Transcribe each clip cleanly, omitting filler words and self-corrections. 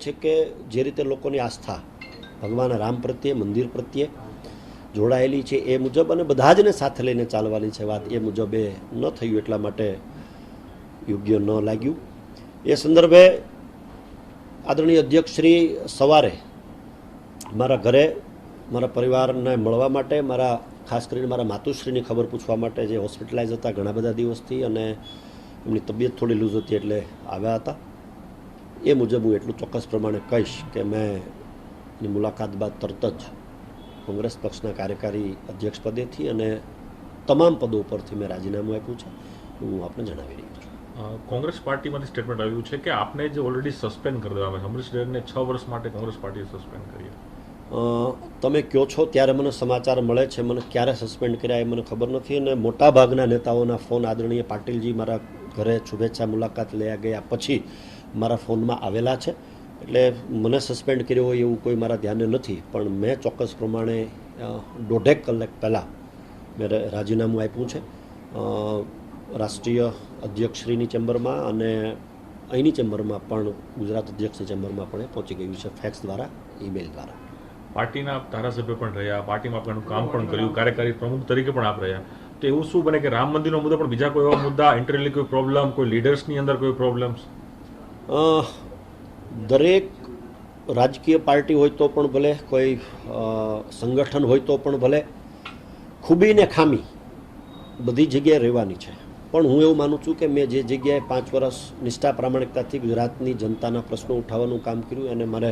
છે કે જે રીતે લોકોની આસ્થા ભગવાન રામ પ્રત્યે, મંદિર પ્રત્યે જોડાયેલી છે એ મુજબ, અને બધા જને સાથે લઈને ચાલવાની છે વાત, એ મુજબ એ ન થયું એટલા માટે યોગ્ય ન લાગ્યું. એ સંદર્ભે આદરણીય અધ્યક્ષશ્રી સવારે મારા ઘરે મારા પરિવારને મળવા માટે, મારા ખાસ કરીને મારા માતુશ્રીની ખબર પૂછવા માટે, જે હોસ્પિટલાઇઝ હતા ઘણા બધા દિવસથી અને એમની તબિયત થોડી લૂઝ હતી એટલે આવ્યા હતા. એ મુજબ હું એટલું ચોક્કસ પ્રમાણે કહીશ કે મેં એની મુલાકાત બાદ તરત જ કોંગ્રેસ પક્ષના કાર્યકારી અધ્યક્ષ પદેથી અને તમામ પદો ઉપરથી મેં રાજીનામું આપ્યું છે, હું આપને જણાવી રહ્યો છું. કોંગ્રેસ પાર્ટીમાંથી સ્ટેટમેન્ટ આવ્યું છે કે આપને જે ઓલરેડી સસ્પેન્ડ કરી દેવામાં આવે, અમરીશ ડેરને 6 વર્ષ માટે કોંગ્રેસ પાર્ટીએ સસ્પેન્ડ કર્યા. તમે કહો છો ત્યારે મને સમાચાર મળે છે, મને ક્યારે સસ્પેન્ડ કર્યા એ મને ખબર નથી. અને મોટાભાગના નેતાઓના ફોન આદરણીય પાટીલજી મારા ઘરે શુભેચ્છા મુલાકાત લઈ ગયા પછી મારા ફોનમાં આવેલા છે, એટલે મને સસ્પેન્ડ કર્યો હોય એવું કોઈ મારા ધ્યાને નથી. પણ મેં ચોક્કસ પ્રમાણે 1.5 કલાક પહેલાં મેં રાજીનામું આપ્યું છે રાષ્ટ્રીય અધ્યક્ષશ્રીની ચેમ્બરમાં, અને અહીંની ચેમ્બરમાં પણ, ગુજરાત અધ્યક્ષની ચેમ્બરમાં પણ એ પહોંચી ગયું છે, ફેક્સ દ્વારા, ઈમેલ દ્વારા. પાર્ટીના ધારાસભ્ય પણ રહ્યા, પાર્ટીમાં આપણું કામ પણ કર્યું, કાર્યકારી પ્રમુખ તરીકે પણ આપ રહ્યા, તો એવું શું બને કે રામ મંદિરનો મુદ્દો પણ બીજા કોઈ એવા મુદ્દા, ઇન્ટરનલી કોઈ પ્રોબ્લેમ, કોઈ લીડર્સની અંદર કોઈ પ્રોબ્લેમ્સ? દરેક રાજકીય પાર્ટી હોય તો પણ ભલે, કોઈ સંગઠન હોય તો પણ ભલે, ખૂબી ને ખામી બધી જગ્યાએ રહેવાની છે. પણ હું એવું માનું છું કે મેં જે જગ્યાએ 5 વર્ષ નિષ્ઠા પ્રામાણિકતાથી ગુજરાતની જનતાના પ્રશ્નો ઉઠાવવાનું કામ કર્યું એને મારે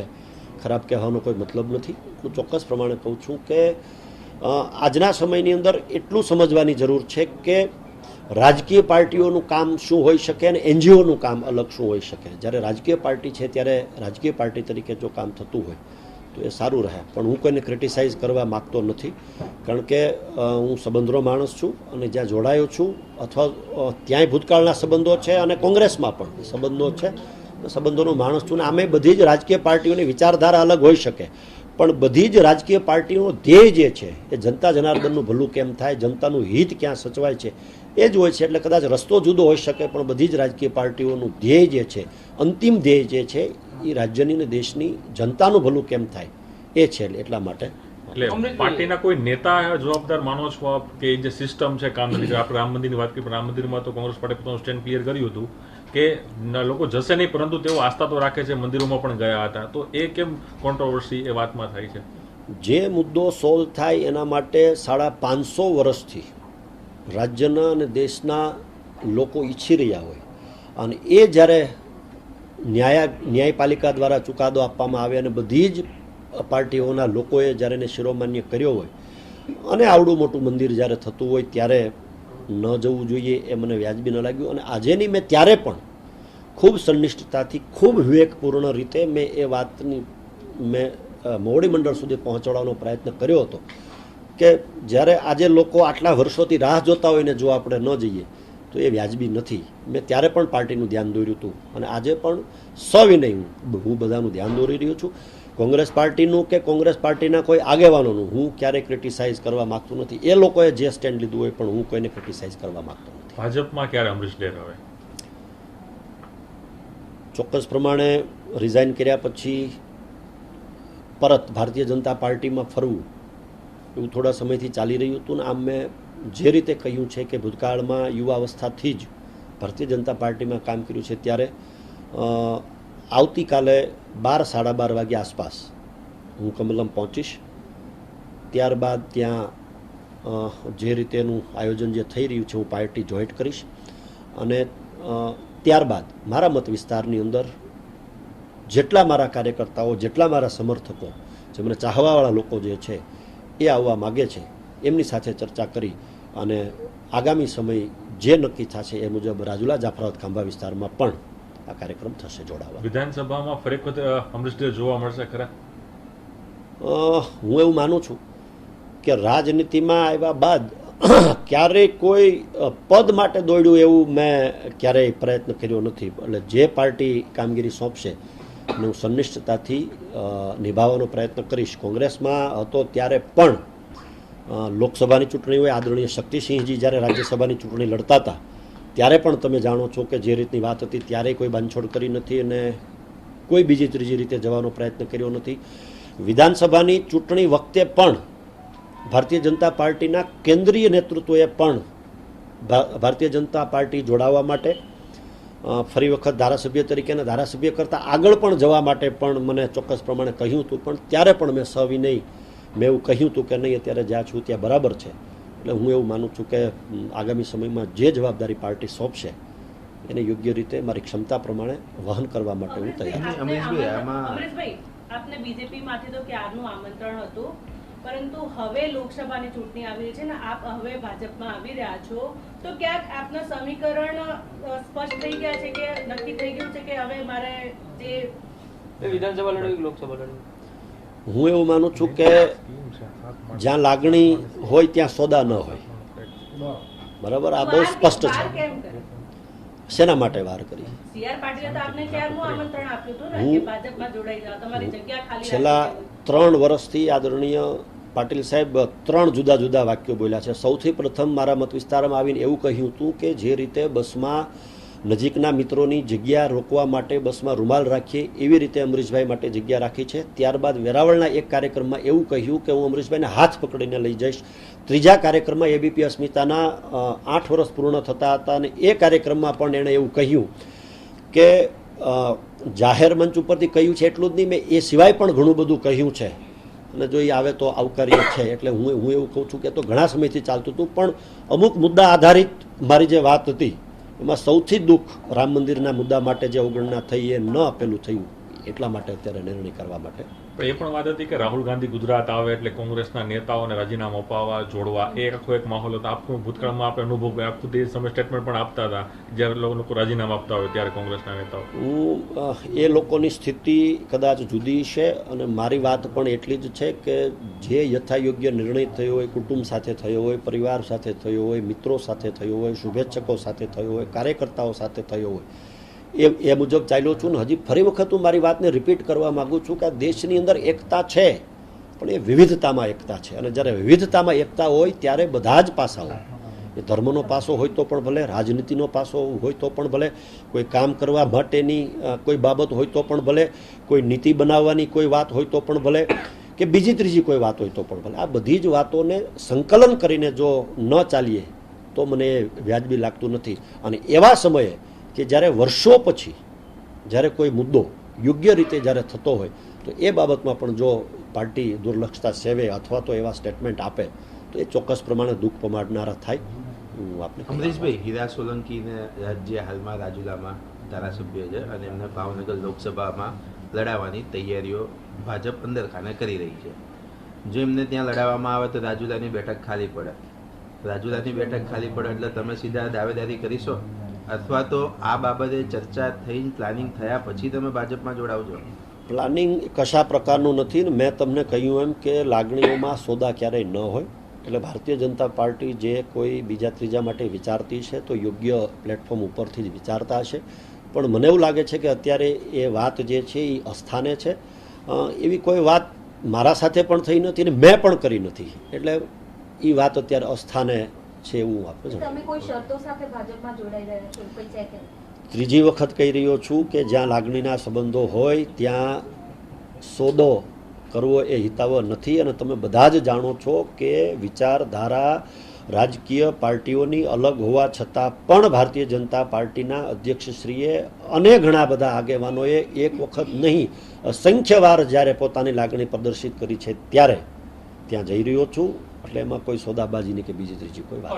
ખરાબ કહેવાનો કોઈ મતલબ નથી. હું ચોક્કસ પ્રમાણે કહું છું કે આજના સમયની અંદર એટલું સમજવાની જરૂર છે કે રાજકીય પાર્ટીઓનું કામ શું હોઈ શકે અને એનજીઓનું કામ અલગ શું હોઈ શકે. જ્યારે રાજકીય પાર્ટી છે ત્યારે રાજકીય પાર્ટી તરીકે જો કામ થતું હોય તો એ સારું રહે. પણ હું કોઈને ક્રિટિસાઇઝ કરવા માગતો નથી, કારણ કે હું સંબંધનો માણસ છું અને જ્યાં જોડાયો છું, અથવા ત્યાંય ભૂતકાળના સંબંધો છે અને કોંગ્રેસમાં પણ સંબંધો છે, સંબંધોનો માણસ છું. ને આમે બધી જ રાજકીય પાર્ટીઓની વિચારધારા અલગ હોઈ શકે, પણ બધી જ રાજકીય પાર્ટીનો ધ્યેય જે છે એ જનતા જનાર્દનનું ભલું કેમ થાય, જનતાનું હિત ક્યાં સચવાય છે એ જ હોય છે. એટલે કદાચ રસ્તો જુદો હોઈ શકે, પણ બધી જ રાજકીય પાર્ટીઓનું ધ્યેય જે છે, અંતિમ ધ્યેય જે છે એ રાજ્યની ને દેશની જનતાનું ભલું કેમ થાય એ છે. એટલા માટે એટલે પાર્ટીના કોઈ નેતા જવાબદાર માનો છો આપ કે જે સિસ્ટમ છે કામ નથી? આપણે રામ મંદિરની વાત કરી, રામ મંદિરમાં તો કોંગ્રેસ પાર્ટીએ પોતાનું સ્ટેન્ડ ક્લિયર કર્યું હતું કે લોકો જશે નહીં, પરંતુ તેઓ આસ્થા તો રાખે છે, મંદિરોમાં પણ ગયા હતા, તો એ કેમ કોન્ટ્રોવર્સી એ વાતમાં થાય છે? જે મુદ્દો સોલ્વ થાય એના માટે 550 વર્ષથી રાજ્યના અને દેશના લોકો ઈચ્છી રહ્યા હોય, અને એ જ્યારે ન્યાયપાલિકા દ્વારા ચુકાદો આપવામાં આવે અને બધી જ પાર્ટીઓના લોકોએ જ્યારે એને શિરોમાન્ય કર્યો હોય અને આવડું મોટું મંદિર જ્યારે થતું હોય ત્યારે ન જવું જોઈએ એ મને વ્યાજબી ન લાગ્યું. અને આજેની મેં ત્યારે પણ ખૂબ સંનિષ્ઠતાથી, ખૂબ વિવેકપૂર્ણ રીતે મેં એ વાતની મેં મોવડી મંડળ સુધી પહોંચાડવાનો પ્રયત્ન કર્યો હતો કે જ્યારે આજે લોકો આટલા વર્ષોથી રાહ જોતા હોય ને જો આપણે ન જઈએ તો એ વ્યાજબી નથી. મેં ત્યારે પણ પાર્ટીનું ધ્યાન દોર્યું હતું અને આજે પણ સવિનય હું બધાનું ધ્યાન દોરી રહ્યો છું. કોંગ્રેસ પાર્ટીનું કે કોંગ્રેસ પાર્ટીના કોઈ આગેવાનોનું હું ક્યારેય ક્રિટિસાઇઝ કરવા માગતો નથી. એ લોકોએ જે સ્ટેન્ડ લીધું હોય પણ હું કોઈને ક્રિટિસાઇઝ કરવા માગતો નથી. ભાજપમાં ક્યારે અમરીશ ડેર આવે? ચોક્કસ પ્રમાણે રિઝાઇન કર્યા પછી પરત ભારતીય જનતા પાર્ટીમાં ફરવું એવું થોડા સમયથી ચાલી રહ્યું હતું. ને આમ મેં જે રીતે કહ્યું છે કે ભૂતકાળમાં યુવાવસ્થાથી જ ભારતીય જનતા પાર્ટીમાં કામ કર્યું છે, ત્યારે આવતીકાલે 12-12:30 વાગ્યા આસપાસ હું કમલમ પહોંચીશ. ત્યારબાદ ત્યાં જે રીતેનું આયોજન જે થઈ રહ્યું છે હું પાર્ટી જોઈન્ટ કરીશ, અને ત્યારબાદ મારા મત વિસ્તારની અંદર જેટલા મારા કાર્યકર્તાઓ, જેટલા મારા સમર્થકો, જે મને ચાહવાવાળા લોકો જે છે એ આવવા માગે છે એમની સાથે ચર્ચા કરી અને આગામી સમય જે નક્કી થશે એ મુજબ રાજુલા, જાફરાબાદ, ખાંભા વિસ્તારમાં પણ આ કાર્યક્રમ થશે જોડાવા. વિધાનસભામાં ફરી વખત અમરીશ ડેર જોવા મળશે ખરા? હું એવું માનું છું કે રાજનીતિમાં આવ્યા બાદ ક્યારેય કોઈ પદ માટે દોડ્યું એવું મેં ક્યારેય પ્રયત્ન કર્યો નથી. એટલે જે પાર્ટી કામગીરી સોંપશે અને હું સંનિષ્ઠતાથી નિભાવવાનો પ્રયત્ન કરીશ. કોંગ્રેસમાં હતો ત્યારે પણ લોકસભાની ચૂંટણી હોય, આદરણીય શક્તિસિંહજી જ્યારે રાજ્યસભાની ચૂંટણી લડતા હતા ત્યારે પણ તમે જાણો છો કે જે રીતની વાત હતી ત્યારે કોઈ બાંધછોડ કરી નથી અને કોઈ બીજી ત્રીજી રીતે જવાનો પ્રયત્ન કર્યો નથી. વિધાનસભાની ચૂંટણી વખતે પણ ભારતીય જનતા પાર્ટીના કેન્દ્રીય નેતૃત્વએ પણ ભારતીય જનતા પાર્ટી જોડાવા માટે ફરી વખત ધારાસભ્ય તરીકે અને ધારાસભ્ય કરતાં આગળ પણ જવા માટે પણ મને ચોક્કસ પ્રમાણે કહ્યું હતું. પણ ત્યારે પણ મેં સવિનય મેં એવું કહ્યું હતું કે નહીં, અત્યારે જ્યાં છું ત્યાં બરાબર છે. એટલે હું એવું માનું છું કે આગામી સમયમાં જે જવાબદારી પાર્ટી સોંપશે એને યોગ્ય રીતે મારી ક્ષમતા પ્રમાણે વહન કરવા માટે હું તૈયાર છું. અમરેશભાઈ, આપને બીજેપીમાંથી તો ક્યારનું આમંત્રણ હતું, પરંતુ હવે લોકસભાની ચૂંટણી આવી રહી છે ને આપ હવે ભાજપમાં આવી રહ્યા છો, તો ક્યાંક આપના સમીકરણ સ્પષ્ટ થઈ ગયા છે કે નક્કી થઈ ગયું છે કે હવે મારે જે વિધાનસભા લડવી લોકસભા લડવી? હું એવું માનું છું કે જ્યાં લાગણી હોય ત્યાં સોદા ન હોય. બરાબર, આ બહુ સ્પષ્ટ છે. કેમ કરે? શેના માટે વાર કરી? સીઆર પાટીલે તો આપને ક્યારનું આમંત્રણ આપ્યું હતું ને કે ભાજપમાં જોડાઈ જાઓ, તમારી જગ્યા ખાલી છેલ્લા 3 વર્ષથી આદરણીય પાટીલ સાહેબ 3 જુદા જુદા વાક્યો બોલ્યા છે. સૌથી પ્રથમ મારા મત વિસ્તારમાં આવીને એવું કહ્યું હતું કે જે રીતે બસમાં નજીકના મિત્રોની જગ્યા રોકવા માટે બસમાં રૂમાલ રાખીએ એવી રીતે અમરીશભાઈ માટે જગ્યા રાખી છે. ત્યારબાદ વેરાવળના એક કાર્યક્રમમાં એવું કહ્યું કે હું અમરીશભાઈને હાથ પકડીને લઈ જઈશ. ત્રીજા કાર્યક્રમમાં એબીપી અસ્મિતાના 8 વર્ષ પૂર્ણ થતા હતા અને એ કાર્યક્રમમાં પણ એણે એવું કહ્યું કે જાહેર મંચ ઉપરથી કહ્યું છે એટલું જ નહીં, મેં એ સિવાય પણ ઘણું બધું કહ્યું છે અને જો એ આવે તો આવકાર્ય છે. એટલે હું એવું કહું છું કે તો ઘણા સમયથી ચાલતું હતું, પણ અમુક મુદ્દા આધારિત મારી જે વાત હતી એમાં સૌથી દુઃખ રામ મંદિરના મુદ્દા માટે જે અવગણના થઈ એ ન આપેલું થયું એટલા માટે અત્યારે નિર્ણય કરવા માટે. પણ એ પણ વાત હતી કે રાહુલ ગાંધી ગુજરાત આવે એટલે કોંગ્રેસના નેતાઓને રાજીનામું અપાવવા જોડવા એ આખો એક માહોલ હતો. આખું ભૂતકાળમાં આપણે અનુભવ આખું તે સમય સ્ટેટમેન્ટ પણ આપતા હતા જ્યારે લોકો રાજીનામું આપતા હોય ત્યારે કોંગ્રેસના નેતાઓ. હું એ લોકોની સ્થિતિ કદાચ જુદી છે અને મારી વાત પણ એટલી જ છે કે જે યથાયોગ્ય નિર્ણય થયો હોય, કુટુંબ સાથે થયો હોય, પરિવાર સાથે થયો હોય, મિત્રો સાથે થયો હોય, શુભેચ્છકો સાથે થયો હોય, કાર્યકર્તાઓ સાથે થયો હોય, એ મુજબ ચાલ્યો છું. ને હજી ફરી વખત હું મારી વાતને રિપીટ કરવા માગું છું કે આ દેશની અંદર એકતા છે, પણ એ વિવિધતામાં એકતા છે. અને જ્યારે વિવિધતામાં એકતા હોય ત્યારે બધા જ પાસાઓ, એ ધર્મનો પાસો હોય તો પણ ભલે, રાજનીતિનો પાસો હોય તો પણ ભલે, કોઈ કામ કરવા માટેની કોઈ બાબત હોય તો પણ ભલે, કોઈ નીતિ બનાવવાની કોઈ વાત હોય તો પણ ભલે, કે બીજી ત્રીજી કોઈ વાત હોય તો પણ ભલે, આ બધી જ વાતોને સંકલન કરીને જો ન ચાલીએ તો મને વ્યાજબી લાગતું નથી. અને એવા સમયે કે જ્યારે વર્ષો પછી જ્યારે કોઈ મુદ્દો યોગ્ય રીતે જ્યારે થતો હોય તો એ બાબતમાં પણ જો પાર્ટી દુર્લક્ષતા સેવે અથવા તો એવા સ્ટેટમેન્ટ આપે તો એ ચોક્કસ પ્રમાણે દુઃખ પમાડનારા થાય. હું આપને અમરીશભાઈ, હીરા સોલંકીને જે હાલમાં રાજુલામાં ધારાસભ્ય છે અને એમને ભાવનગર લોકસભામાં લડાવવાની તૈયારીઓ ભાજપ અંદરખાને કરી રહી છે. જો એમને ત્યાં લડાવવામાં આવે તો રાજુલાની બેઠક ખાલી પડે. રાજુલાની બેઠક ખાલી પડે એટલે તમે સીધા દાવેદારી કરીશો અથવા તો આ બાબતે ચર્ચા થઈ પ્લાનિંગ થયા પછી તમે ભાજપમાં જોડાવજો? પ્લાનિંગ કશા પ્રકારનું નથી. મેં તમને કહ્યું એમ કે લાગણીઓમાં સોદા ક્યારેય ન હોય. એટલે ભારતીય જનતા પાર્ટી જે કોઈ બીજા ત્રીજા માટે વિચારતી છે તો યોગ્ય પ્લેટફોર્મ ઉપરથી જ વિચારતા હશે. પણ મને એવું લાગે છે કે અત્યારે એ વાત જે છે એ અસ્થાને છે. એવી કોઈ વાત મારા સાથે પણ થઈ નથી અને મેં પણ કરી નથી. એટલે એ વાત અત્યારે અસ્થાને છે એવું આપણે તમે કોઈ શરતો સાથે ભાજપમાં જોડાઈ રહ્યા છો કોઈ છે કે? ત્રીજી વખત કહી રહ્યો છું કે જ્યાં લાગણીના સંબંધો હોય ત્યાં સોદો કરવો એ હિતાવહ નથી. અને તમે બધા જ જાણો છો કે વિચારધારા રાજકીય પાર્ટીઓની અલગ હોવા છતાં પણ ભારતીય જનતા પાર્ટીના અધ્યક્ષશ્રીએ અને ઘણા બધા આગેવાનોએ એક વખત નહીં અસંખ્ય વાર જ્યારે પોતાની લાગણી પ્રદર્શિત કરી છે ત્યારે ત્યાં જઈ રહ્યો છું. એટલે એમાં કોઈ સોદાબાજીની કે બીજી ત્રીજી કોઈ વાત